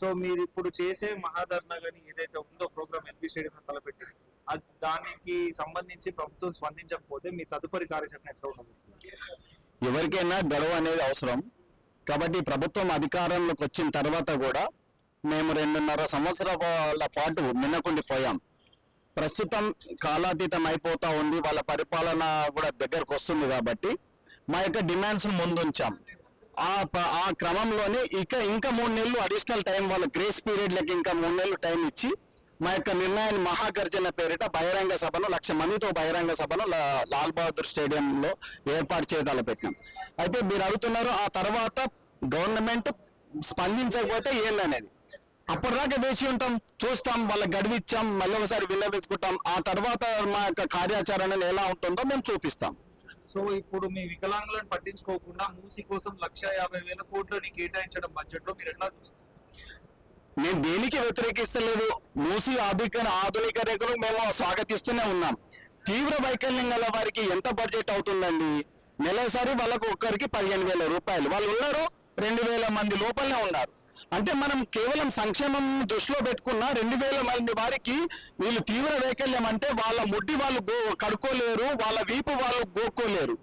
So మీరు ఇప్పుడు చేసే మహాధర్నా కానీ ఏదైతే ఉందో ప్రోగ్రామ్ ఎల్బీ స్టేడియం తలపెట్టి దానికి సంబంధించి ప్రభుత్వం స్పందించకపోతే మీ తదుపరి కార్యాచరణ ఎట్లా ఉండబోతుంది? ఎవరికైనా గడువు అనేది అవసరం కాబట్టి ప్రభుత్వం అధికారంలోకి వచ్చిన తర్వాత కూడా మేము 2.5 సంవత్సరాల పాటు మిన్నకుండిపోయాం. ప్రస్తుతం కాలాతీతం అయిపోతా ఉంది, వాళ్ళ పరిపాలన కూడా దగ్గరకు వస్తుంది కాబట్టి మా యొక్క డిమాండ్స్ ముందుంచాం. ఆ క్రమంలోనే ఇంకా 3 నెలలు అడిషనల్ టైం, వాళ్ళ గ్రేస్ పీరియడ్లకి ఇంకా 3 నెలలు టైం ఇచ్చి మా యొక్క నిర్ణయాన్ని మహాగర్జన పేరిట బహిరంగ సభను 1,00,000 మందితో బహిరంగ సభను లాల్ బహదూర్ స్టేడియంలో ఏర్పాటు చేయదలపెట్టినాం. అయితే మీరు అడుగుతున్నారు ఆ తర్వాత గవర్నమెంట్ స్పందించకపోతే ఏందనేది. అప్పటిదాకా వేసి ఉంటాం, చూస్తాం, వాళ్ళకి గడువిచ్చాం, మళ్ళీ ఒకసారి విన్నవించుకుంటాం. ఆ తర్వాత మా యొక్క కార్యాచరణ ఎలా ఉంటుందో మేము చూపిస్తాం. సో ఇప్పుడు మీ వికలాంగులను పట్టించుకోకుండా మూసీ కోసం 1,50,000 కోట్లని కేటాయించడం బడ్జెట్ లో మీరు ఎట్లా చూస్తారు? మేము దేనికి వ్యతిరేకిస్తలేదు. మూసీ ఆధునికరణకు మేము స్వాగతిస్తూనే ఉన్నాం. తీవ్ర వైకల్యం గల వారికి ఎంత బడ్జెట్ అవుతుందండి? నెలసరి వాళ్ళకు ఒక్కరికి 15,000 రూపాయలు. వాళ్ళు ఉన్నారు 2,000 మంది లోపలనే ఉన్నారు. అంటే మనం కేవలం సంక్షేమం దృష్టిలో పెట్టుకున్న 2,000 మంది వారికి వీళ్ళు తీవ్ర వైకల్యం అంటే వాళ్ళ ముడ్డి వాళ్ళు కడుక్కోలేరు, వాళ్ళ వీపు వాళ్ళు గోక్కోలేరు.